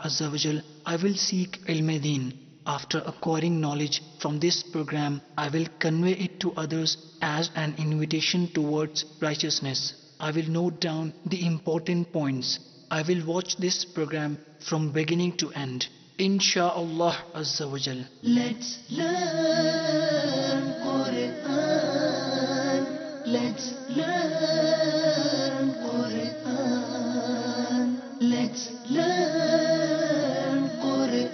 Azza wa Jal, I will seek ilm-e-deen. After acquiring knowledge from this program, I will convey it to others as an invitation towards righteousness. I will note down the important points. I will watch this program from beginning to end. Insha'Allah Azza wa Jal. Let's learn Quran. Let's learn Quran. Let's learn Quran.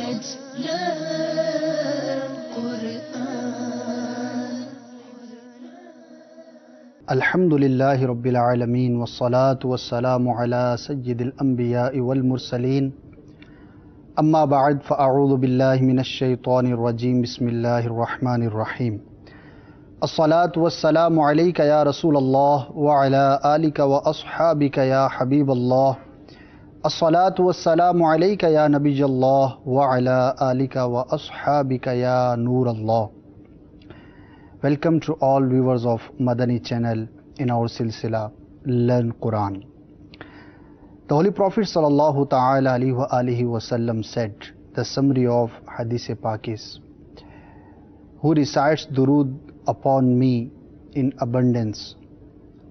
Let's learn Quran. Alhamdulillahi Rabbil Alameen wassalatu wassalamu ala sayyidil anbiya'i wal mursaleen. Amma ba'd, fa'a'udhu billahi minash shaytanir rajeem. Bismillahir rahmanir rahim. As-salatu wassalamu alayka ya Rasulallah wa ala alika wa ashabika ya Habiballah. As-salatu wassalamu alayka ya Nabiyallah wa ala alika wa ashabika ya Noorallah. Welcome to all viewers of Madani channel in our silsila Learn Quran. The Holy Prophet sallallahu ta'ala alayhi wa sallam said, the summary of Hadith Pak is, who recites durood upon me in abundance,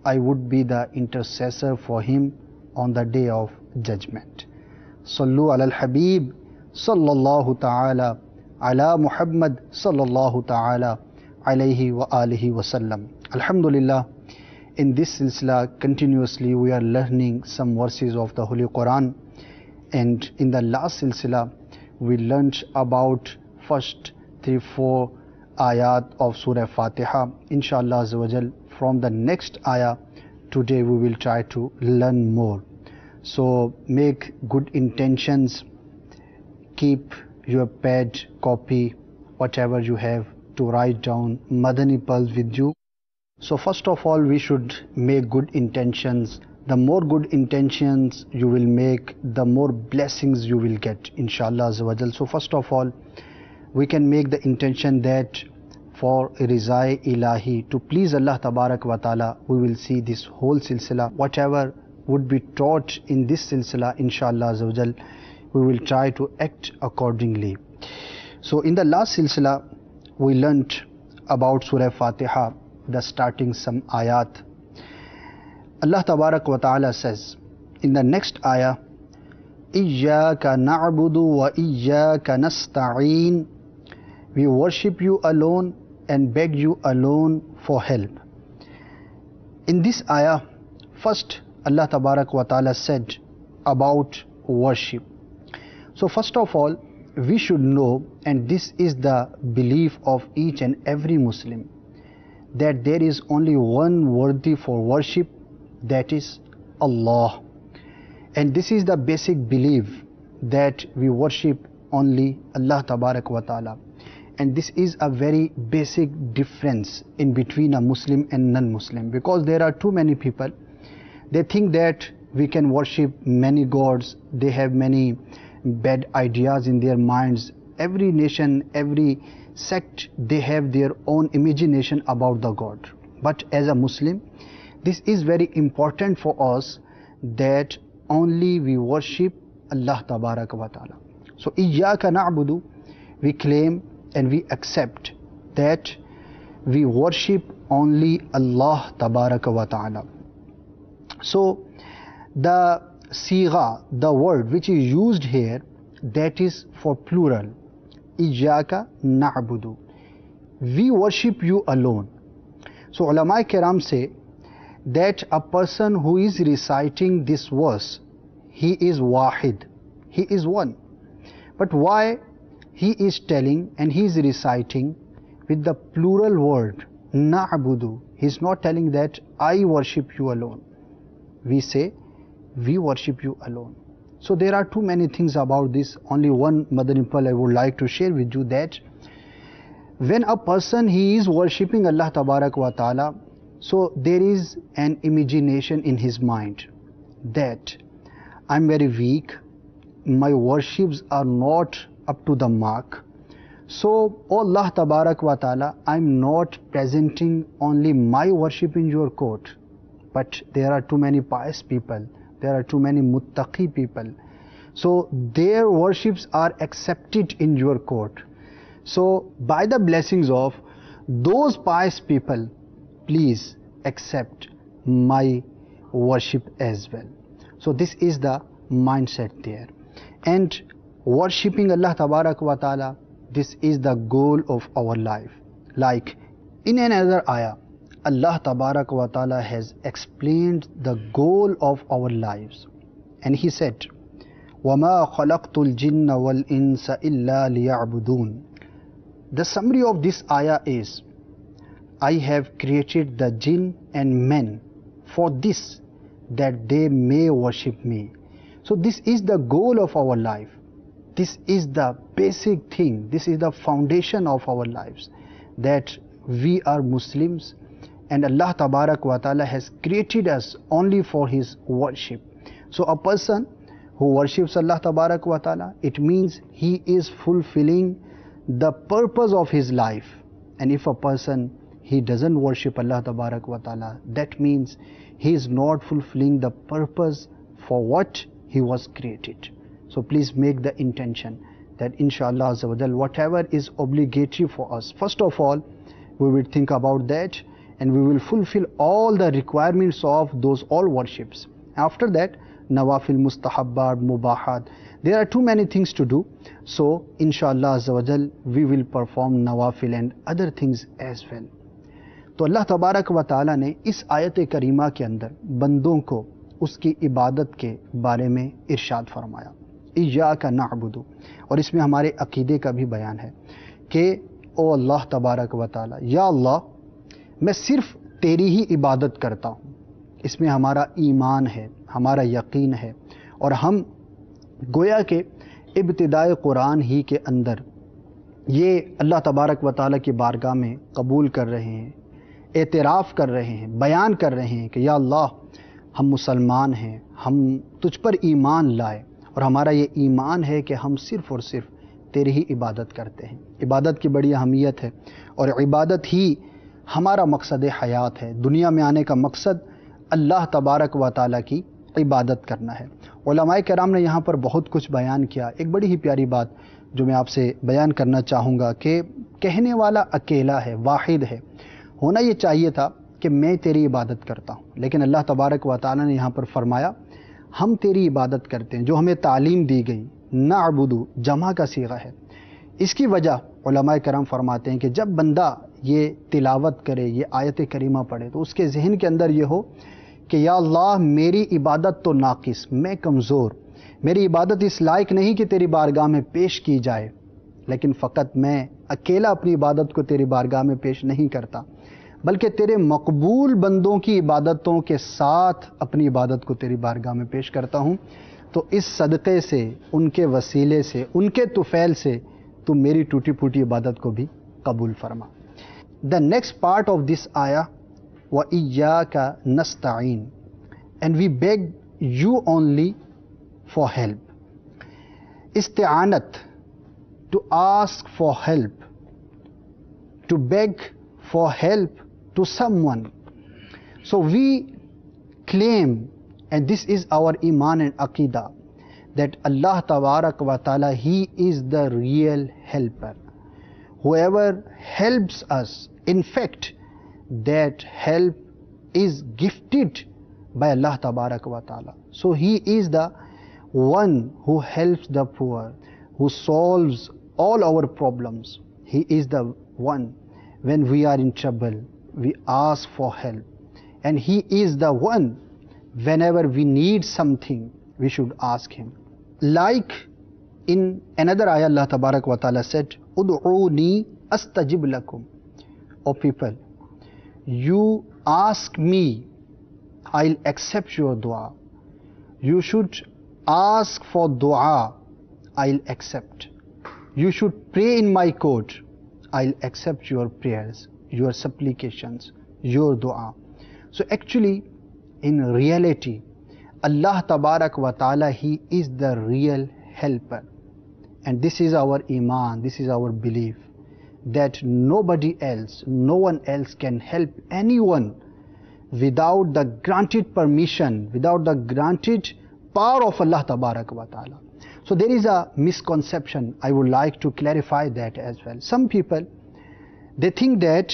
I would be the intercessor for him on the day of judgment. Sallu ala al-Habib sallallahu ta'ala ala Muhammad sallallahu ta'ala alayhi wa alihi wa sallam. Alhamdulillah, in this silsila continuously we are learning some verses of the Holy Quran, and in the last silsila we learnt about first 3-4 ayat of Surah Fatiha. Inshallah Azza wa Jal, from the next ayah today we will try to learn more. So make good intentions, keep your pad, copy, whatever you have to write down Madani pearls with you. So first of all, we should make good intentions. The more good intentions you will make, the more blessings you will get, inshallah Azza wa Jal. So first of all, we can make the intention that for Rizai Ilahi, to please Allah Tabarak wa Ta'ala, we will see this whole silsila. Whatever would be taught in this silsila, inshallah Azza wa Jal, we will try to act accordingly. So in the last silsila, we learnt about Surah Fatiha, the starting some ayat. Allah Tabarak wa Ta'ala says in the next ayah, Iyyaka na'budu wa iyyaka nasta'een. We worship you alone and beg you alone for help. In this ayah, first Allah Tabarak wa Ta'ala said about worship. So first of all, we should know, and this is the belief of each and every Muslim, that there is only one worthy for worship, that is Allah. And this is the basic belief, that we worship only Allah Tabarak wa Ta'ala. And this is a very basic difference in between a Muslim and non-Muslim, because there are too many people, they think that we can worship many gods, they have many bad ideas in their minds. Every nation, every sect, they have their own imagination about the God. But as a Muslim, this is very important for us, that only we worship Allah Tabarak wa Ta'ala. So Iyyaka na'budu, we claim and we accept that we worship only Allah Tabarak wa Ta'ala. So the Sigha, the word which is used here, that is for plural. Iyyaka na'budu. We worship you alone. So ulama kiram say that a person who is reciting this verse, he is wahid, he is one. But why he is telling and he is reciting with the plural word na'budu? He is not telling that I worship you alone. We say we worship you alone. So there are too many things about this. Only one Madani pearl I would like to share with you, that when a person he is worshipping Allah Tabarak wa Ta'ala, so there is an imagination in his mind that I'm very weak, my worships are not up to the mark. So, O Allah Tabarak wa Ta'ala, I'm not presenting only my worship in your court, but there are too many pious people, there are too many muttaqi people. So their worships are accepted in your court. So by the blessings of those pious people, please accept my worship as well. So this is the mindset there. And worshipping Allah Tabarak wa Ta'ala, this is the goal of our life. Like in another ayah, Allah Tabarak wa Ta'ala has explained the goal of our lives. And He said, وَمَا خَلَقْتُ الْجِنَّ وَالْإِنسَ إِلَّا لِيَعْبُدُونَ. The summary of this ayah is, I have created the jinn and men for this, that they may worship me. So this is the goal of our life. This is the basic thing. This is the foundation of our lives, that we are Muslims and Allah Tabarak wa Ta'ala has created us only for His worship. So a person who worships Allah Tabarak wa Ta'ala, it means he is fulfilling the purpose of his life. And if a person, he doesn't worship Allah Tabarak wa Ta'ala, that means he is not fulfilling the purpose for what he was created. So please make the intention that inshallah Azza wa Jal, whatever is obligatory for us, first of all we will think about that and we will fulfill all the requirements of those all worships. After that, nawafil, mustahabbat, mubahat, there are too many things to do. So inshallah Azza wa Jal, we will perform nawafil and other things as well. तो अल्लाह तबारक व ताला ने इस आयत करीमा के अंदर बंदों को उसकी इबादत के बारे में इरशाद फरमाया, इय्याका नअबुदु, और इसमें हमारे अकीदे का भी बयान है कि ओ अल्लाह तबारक व ताला, या अल्लाह मैं सिर्फ तेरी ही इबादत करता हूँ। इसमें हमारा ईमान है, हमारा यकीन है, और हम गोया के इब्तिदाए कुरान ही के अंदर ये अल्लाह तबारक व ताला की बारगाह में कबूल कर रहे हैं, एतराफ़ कर रहे हैं, बयान कर रहे हैं कि या अल्लाह हम मुसलमान हैं, हम तुझ पर ईमान लाए और हमारा ये ईमान है कि हम सिर्फ़ और सिर्फ तेरी ही इबादत करते हैं। इबादत की बड़ी अहमियत है और इबादत ही हमारा मकसद हयात है। दुनिया में आने का मकसद अल्लाह तबारक व ताला की इबादत करना है। उलमाए किराम ने यहाँ पर बहुत कुछ बयान किया। एक बड़ी ही प्यारी बात जो मैं आपसे बयान करना चाहूँगा कि कहने वाला अकेला है, वाहिद है। होना ये चाहिए था कि मैं तेरी इबादत करता हूँ, लेकिन अल्लाह तबारक व ताला ने यहाँ पर फरमाया हम तेरी इबादत करते हैं, जो हमें तालीम दी गई। नअबुदु जमा का सीगा है। इसकी वजह उलमाए करम फरमाते हैं कि जब बंदा ये तिलावत करे, ये आयत करीमा पढ़े, तो उसके जहन के अंदर ये हो कि या अल्लाह मेरी इबादत तो नाकिस, मैं कमज़ोर, मेरी इबादत इस लायक नहीं कि तेरी बारगाह में पेश की जाए, लेकिन फ़कत मैं अकेला अपनी इबादत को तेरी बारगाह में पेश नहीं करता, बल्कि तेरे मकबूल बंदों की इबादतों के साथ अपनी इबादत को तेरी बारगाह में पेश करता हूँ। तो इस सदक़े से, उनके वसीले से, उनके तुफ़ैल से तू मेरी टूटी फूटी इबादत को भी कबूल फरमा। The next part of this आया, व इय्याका नस्तईन, and we beg you only for help. इस्तिआनत, to ask for help, to beg for help to someone. So we claim, and this is our iman and aqidah, that Allah Tabarak wa Ta'ala, He is the real helper. Whoever helps us, in fact, that help is gifted by Allah Tabarak wa Ta'ala. So He is the one who helps the poor, who solves all our problems. He is the one. When we are in trouble, we ask for help. And He is the one, whenever we need something, we should ask Him. Like in another ayah, Allah Tabarak wa Ta'ala said, Ud'uni astajib lakum. O people, you ask me, I'll accept your dua. You should ask for dua, I'll accept. You should pray in my court, I'll accept your prayers, your supplications, your dua. So actually, in reality, Allah Tabarak wa Ta'ala, He is the real helper. And this is our iman, this is our belief, that nobody else, no one else can help anyone without the granted permission, without the granted power of Allah Tabarak wa Ta'ala. So there is a misconception. I would like to clarify that as well. Some people, they think that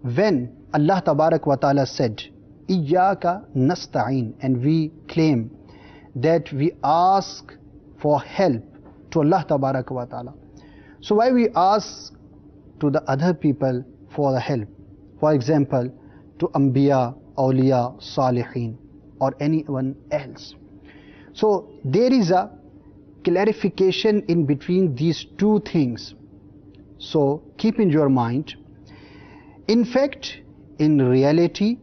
when Allah Tabarak wa Ta'ala said, Iyyaka nasta'in, and we claim that we ask for help to Allah Tabarak wa Ta'ala. So why we ask to the other people for the help? For example, to Anbiya, Awliya, Salihin, or anyone else. So there is a clarification in between these two things. So keep in your mind. In fact, in reality,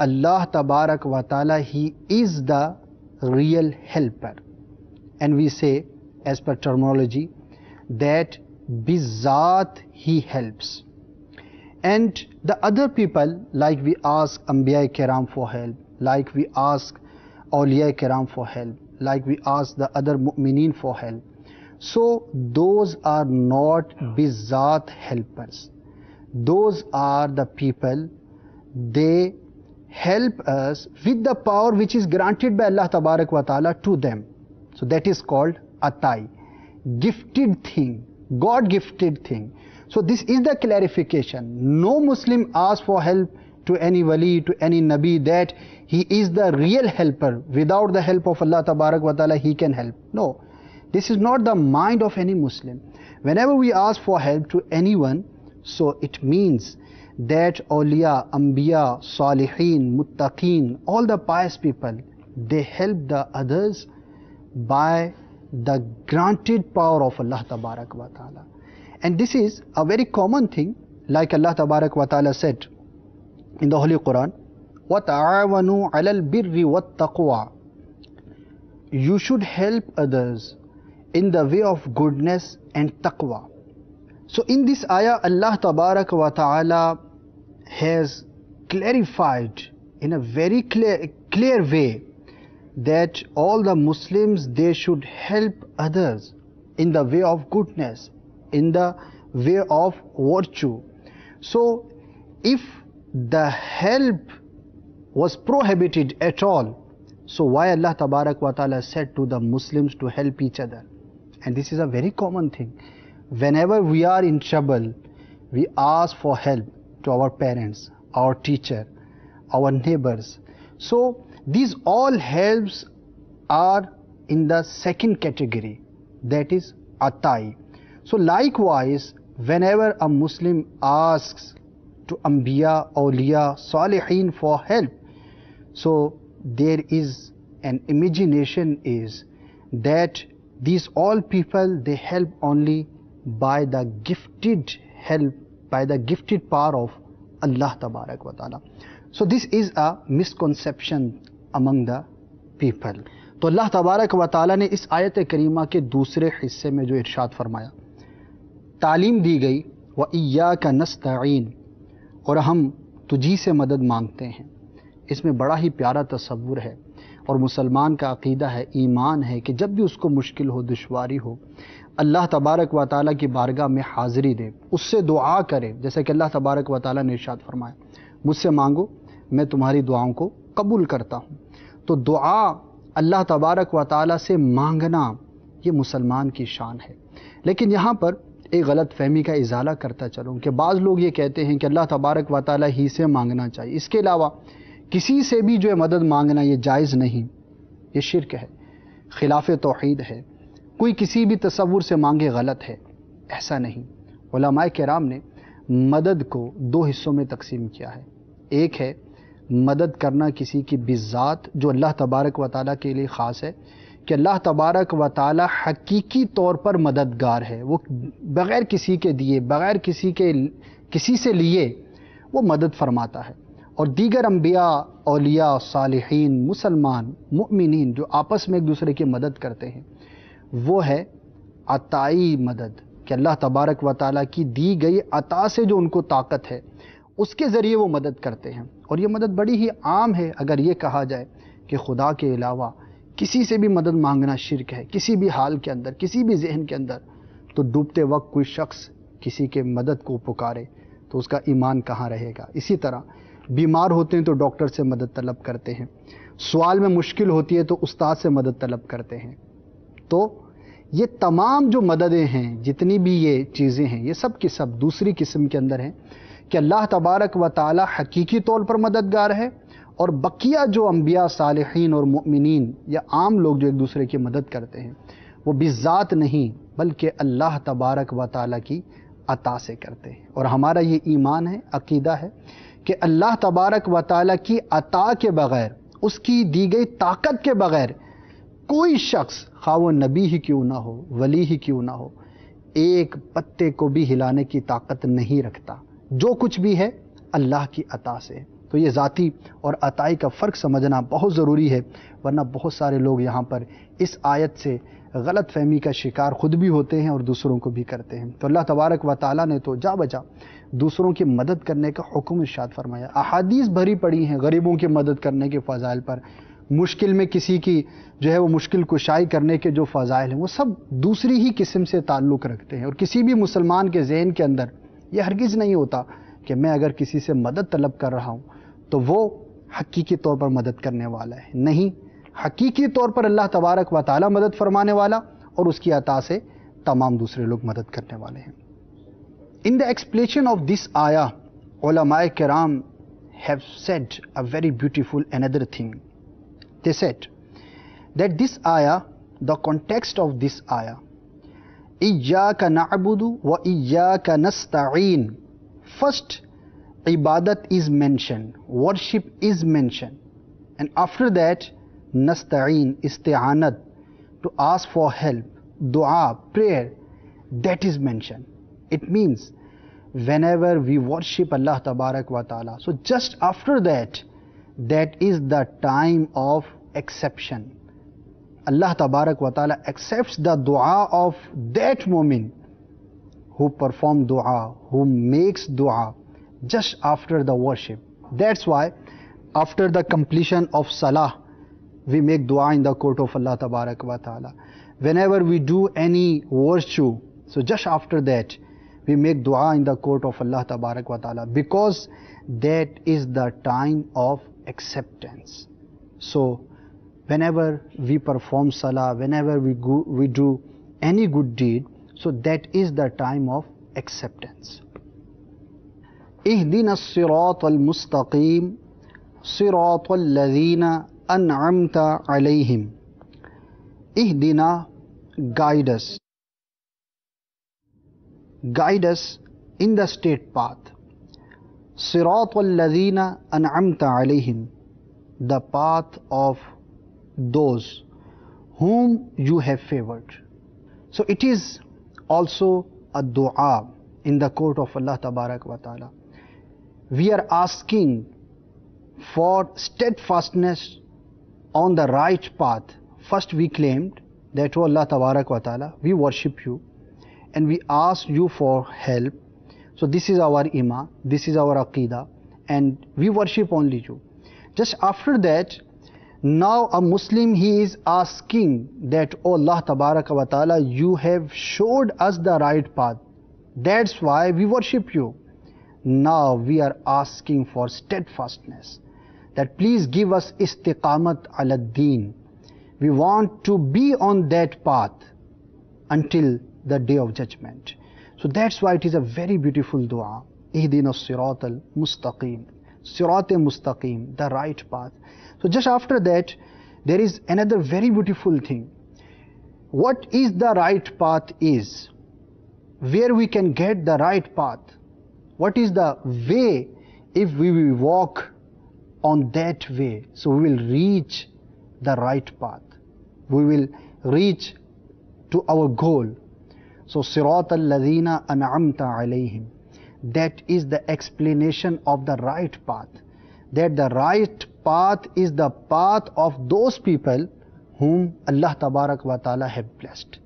Allah Tabarak wa Ta'ala, He is the real helper. And we say, as per terminology, that bizat He helps. And the other people, like we ask Anbiya Kiram for help, like we ask Awliya Kiram for help, like we ask the other mu'mineen for help. So those are not bizat helpers. Those are the people, they help us with the power which is granted by Allah Tabarak wa Ta'ala to them. So that is called atai, gifted thing, God gifted thing. So this is the clarification. No Muslim asks for help to any wali, to any nabi, that he is the real helper. Without the help of Allah Tabarak wa Ta'ala, he can help. No, this is not the mind of any Muslim. Whenever we ask for help to anyone, so it means that awliya, anbiya, salihin, muttaqeen, all the pious people, they help the others by the granted power of Allah Tabarak wa Ta'ala. And this is a very common thing, like Allah Tabarak wa Ta'ala said in the Holy Quran, وَتَعَاوَنُوا عَلَى الْبِرِّ وَالتَّقْوَى. You should help others in the way of goodness and taqwa. So in this ayah, Allah Tabarak wa Ta'ala has clarified in a very clear way that all the Muslims, they should help others in the way of goodness, in the way of virtue. So if the help was prohibited at all, so why Allah Tabarak wa Ta'ala said to the Muslims to help each other? And this is a very common thing. Whenever we are in trouble, we ask for help to our parents, our teacher, our neighbors. So these all helps are in the second category, that is atai. So likewise, whenever a Muslim asks to Anbiya, Awliya, Salihin for help, so there is an imagination is that these all people, they help only by the gifted help, by the gifted power of Allah Tabarak wa Ta'ala. So this is a misconception among the people. तो अल्लाह तबारक व ताला ने इस आयत करीमा के दूसरे हिस्से में जो इरशाद फरमाया, तालीम दी गई व इय्याका नस्तईन, और हम तुझी से मदद मांगते हैं। इसमें बड़ा ही प्यारा तसव्वुर है और मुसलमान का अकीदा है, ईमान है कि जब भी उसको मुश्किल हो, दुश्वारी हो, अल्लाह तबारक व ताला की बारगाह में हाज़िरी दे, उससे दुआ करे। जैसे कि अल्लाह तबारक व ताला ने इरशाद फरमाया, मुझसे मांगो मैं तुम्हारी दुआओं को कबूल करता हूँ। तो दुआ अल्लाह तबारक व ताला से मांगना, ये मुसलमान की शान है। लेकिन यहाँ पर एक गलत फहमी का इजाला करता चलूँ कि बाज़ लोग ये कहते हैं कि अल्लाह तबारक व ताला ही से मांगना चाहिए, इसके अलावा किसी से भी जो है मदद मांगना ये जायज़ नहीं, ये शिर्क है, खिलाफ तौहीद है। कोई किसी भी तसव्वुर से मांगे गलत है, ऐसा नहीं। उलमाए किराम ने मदद को दो हिस्सों में तकसीम किया है। एक है मदद करना किसी की बिज़ात, जो अल्लाह तबारक व ताला के लिए ख़ास है, कि अल्लाह तबारक व ताला हकीकी तौर पर मददगार है, वो बग़ैर किसी के दिए, बग़ैर किसी से लिए वो मदद फरमाता है। और दीगर अम्बिया, औलिया, सालिहीन, मुसलमान, मुमिनीन जो आपस में एक दूसरे की मदद करते हैं, वो है अताई मदद, कि अल्लाह तबारक व ताला की दी गई अता से जो उनको ताकत है, उसके ज़रिए वो मदद करते हैं। और ये मदद बड़ी ही आम है। अगर ये कहा जाए कि खुदा के अलावा किसी से भी मदद मांगना शिर्क है, किसी भी हाल के अंदर, किसी भी जहन के अंदर, तो डूबते वक्त कोई शख्स किसी के मदद को पुकारे तो उसका ईमान कहाँ रहेगा। इसी तरह बीमार होते हैं तो डॉक्टर से मदद तलब करते हैं, सवाल में मुश्किल होती है तो उस्ताद से मदद तलब करते हैं। तो ये तमाम जो मददें हैं, जितनी भी ये चीज़ें हैं, ये सब की सब दूसरी किस्म के अंदर हैं कि अल्लाह तबारक व ताला हकीकी तौर पर मददगार है, और बकिया जो अंबिया सालिहीन और मुमिनीन या आम लोग जो एक दूसरे की मदद करते हैं, वो बिज़ात नहीं बल्कि अल्लाह तबारक व ताला की अता से करते हैं। और हमारा ये ईमान है, अकीदा है कि अल्लाह तबारक व ताला की अता के बग़ैर, उसकी दी गई ताकत के बग़ैर कोई शख्स, खा वो नबी ही क्यों ना हो, वली ही क्यों ना हो, एक पत्ते को भी हिलाने की ताकत नहीं रखता। जो कुछ भी है अल्लाह की अता से। तो ये ज़ाती और अताई का फ़र्क समझना बहुत ज़रूरी है, वरना बहुत सारे लोग यहाँ पर इस आयत से गलत फहमी का शिकार खुद भी होते हैं और दूसरों को भी करते हैं। तो अल्लाह तबारक व ताला ने तो जा बजा दूसरों की मदद करने का हुक्म इरशाद फरमाया। अहादीस भरी पड़ी हैं गरीबों की मदद करने के फ़ज़ाइल पर, मुश्किल में किसी की जो है वो मुश्किल कुशाई करने के जो फ़ज़ाइल हैं, वो सब दूसरी ही किस्म से ताल्लुक़ रखते हैं। और किसी भी मुसलमान के ज़हन के अंदर यह हरगिज़ नहीं होता कि मैं अगर किसी से मदद तलब कर रहा हूँ तो वो हकीकी तौर पर मदद करने वाला है। नहीं, हकीकी तौर पर अल्लाह तबारक व ताला मदद फरमाने वाला और उसकी अता से तमाम दूसरे लोग मदद करने वाले हैं। In the explanation of this आया, उलमाए किराम have said a very beautiful another thing. They said that this ayah, the context of this ayah, इय्याका नअबुदु व इय्याका नस्तईन, first ibadat is mentioned, worship is mentioned, and after that nasta'in, isti'anat, to ask for help, dua, prayer, that is mentioned. It means whenever we worship Allah Tabarak wa Ta'ala, so just after that, that is the time of exception. Allah Tabarak wa Ta'ala accepts the dua of that moment who perform dua, who makes dua just after the worship. That's why after the completion of salah, we make dua in the court of Allah Tabarak wa Ta'ala. Whenever we do any virtue, so just after that, we make dua in the court of Allah Tabarak wa Ta'ala, because that is the time of acceptance. So whenever we perform salah, whenever we do any good deed, so that is the time of acceptance. اهدنا الصراط المستقيم صراط الذين أنعمت عليهم. اهدنا, guide us. Guide us in the straight path. صراط الذين أنعمت عليهم, the path of those whom you have favored. So it is also a dua in the court of Allah Tabarak wa Ta'ala. We are asking for steadfastness on the right path. First we claimed that, O Allah Tabarak wa Ta'ala, we worship you and we ask you for help. So this is our iman, this is our aqidah, and we worship only you. Just after that, now a Muslim, he is asking that, O Allah Tabarak wa Ta'ala, you have showed us the right path, that's why we worship you. Now we are asking for steadfastness, that please give us istiqamat ala deen. We want to be on that path until the day of judgment. So that's why it is a very beautiful dua. Ihdina sirat al-mustaqim, sirat al-mustaqim, the right path. So just after that, there is another very beautiful thing. What is the right path is, where we can get the right path. What is the way, if we will walk on that way, so we will reach the right path. We will reach to our goal. So Sirat al-Ladhina an'amta alayhim, that is the explanation of the right path. That the right path is the path of those people whom Allah Tabarak wa Ta'ala have blessed.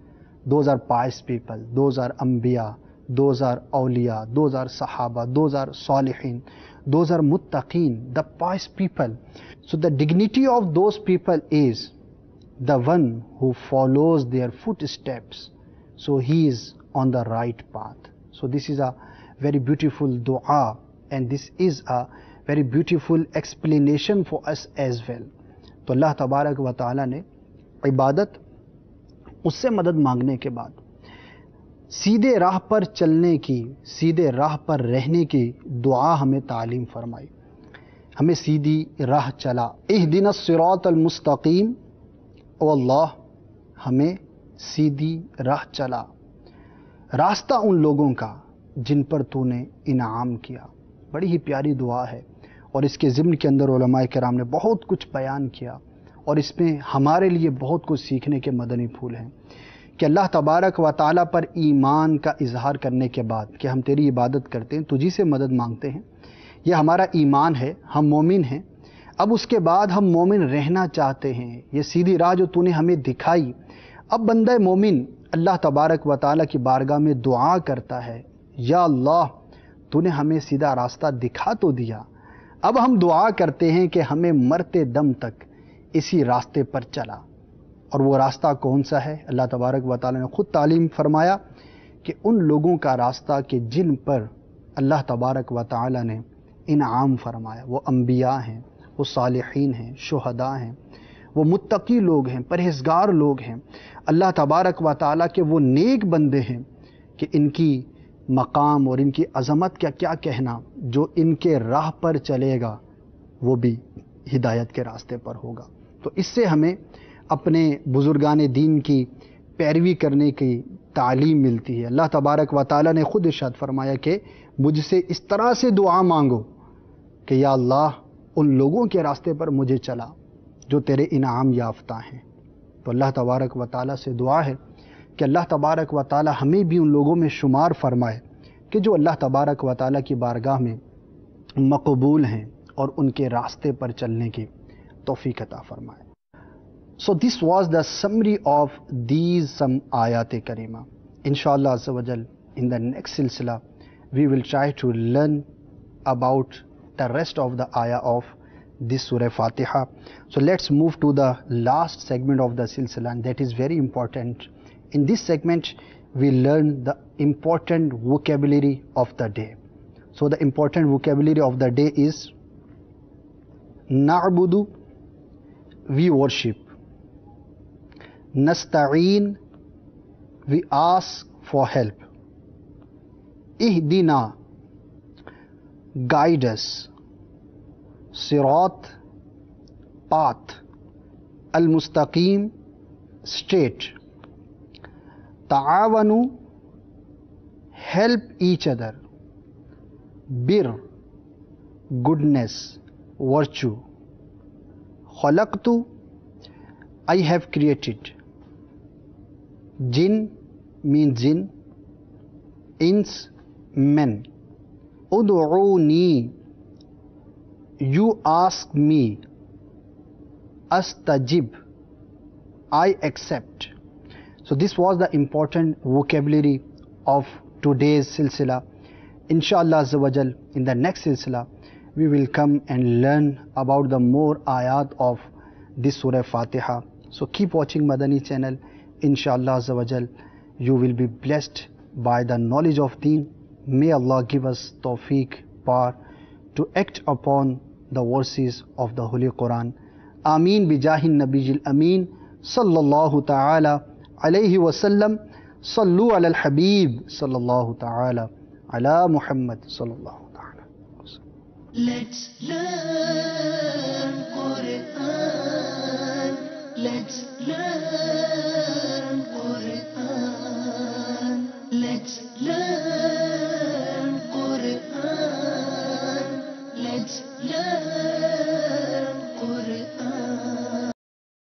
Those are pious people, those are Anbiya, those are Awliya, those are Sahaba, those are Salihin, those are Muttaqeen, the pious people. So the dignity of those people is the one who follows their footsteps, so he is on the right path. So this is a very beautiful dua, and this is a very beautiful explanation for us as well. تو اللہ تبارک و تعالیٰ نے عبادت، اس سے مدد مانگنے کے بعد سیدھے راہ پر چلنے کی، سیدھے راہ پر رہنے کی دعا ہمیں تعلیم فرمائی، ہمیں سیدھی راہ چلا. اہدنا الصراط المستقیم، او اللہ ہمیں سیدھی راہ چلا، راستہ ان لوگوں کا جن پر تو نے انعام کیا. بڑی ہی پیاری دعا ہے، اور اس کے ضمن کے اندر علماء کرام نے بہت کچھ بیان کیا، اور اس میں ہمارے لیے بہت کچھ سیکھنے کے مدنی پھول ہیں کہ اللہ تبارک و تعالیٰ پر ایمان کا اظہار کرنے کے بعد کہ ہم تیری عبادت کرتے ہیں، تجھی سے مدد مانگتے ہیں، یہ ہمارا ایمان ہے، ہم مومن ہیں. اب اس کے بعد ہم مومن رہنا چاہتے ہیں، یہ سیدھی راہ جو تو نے ہمیں دکھائی. اب بندہ مومن اللہ تبارک و تعالیٰ کی بارگاہ میں دعا کرتا ہے، یا اللہ تو نے ہمیں سیدھا راستہ دکھا تو دیا، اب ہم دعا کرتے ہیں کہ ہمیں مرتے دم تک اسی راستے پر چلا. اور وہ راستہ کون سا ہے؟ اللہ تبارک و تعالیٰ نے خود تعلیم فرمایا کہ ان لوگوں کا راستہ کہ جن پر اللہ تبارک و تعالیٰ نے انعام فرمایا، وہ انبیاء ہیں، وہ صالحین ہیں، شہداء ہیں، وہ متقی لوگ ہیں، پرہیزگار لوگ ہیں. اللہ تبارک و تعالیٰ کے وہ نیک بندے ہیں کہ ان کی مقام اور ان کی عظمت کا کیا کہنا، جو ان کے راہ پر چلے گا وہ بھی ہدایت کے راستے پر ہوگا. تو اس سے ہمیں اپنے بزرگان دین کی پیروی کرنے کی تعلیم ملتی ہے. اللہ تبارک و تعالیٰ نے خود ارشاد فرمایا کہ مجھ سے اس طرح سے دعا مانگو کہ یا اللہ ان لوگوں کے راستے پر مجھے چلا جو تیرے انعام یافتہ ہیں. تو اللہ تبارک و تعالیٰ سے دعا ہے کہ اللہ تبارک و تعالیٰ ہمیں بھی ان لوگوں میں شمار فرمائے کہ جو اللہ تبارک و تعالیٰ کی بارگاہ میں مقبول ہیں اور ان کے راستے پر چلنے کی توفیق عطا فرمائے. So this was the summary of these some ayat karima. Inshallah azza wa jal, in the next silsila we will try to learn about the rest of the ayah of this surah Fatiha. So let's move to the last segment of the silsila, and that is very important. In this segment we learn the important vocabulary of the day. So the important vocabulary of the day is na'budu, we worship; nasta'een, we ask for help; ihdina, guide us; sirat, path; al-mustaqim, straight; ta'awanu, help each other; bir, goodness, virtue; khalaqtu, I have created; jinn means jinn; ins, men; ud'uni, you ask me; astajib, I accept. So this was the important vocabulary of today's silsila. Inshallah azza wa jal, in the next silsila we will come and learn about the more ayat of this surah Fatiha. So keep watching Madani channel. Inshallah azza wa jal, you will be blessed by the knowledge of deen. May Allah give us tawfiq, power to act upon the verses of the Holy Quran. Ameen bijahin nabiyil ameen sallallahu ta'ala alayhi wa sallam. Sallu ala al-habib sallallahu ta'ala ala Muhammad sallallahu ta'ala. Let's learn Quran. Let's learn Quran. Let's learn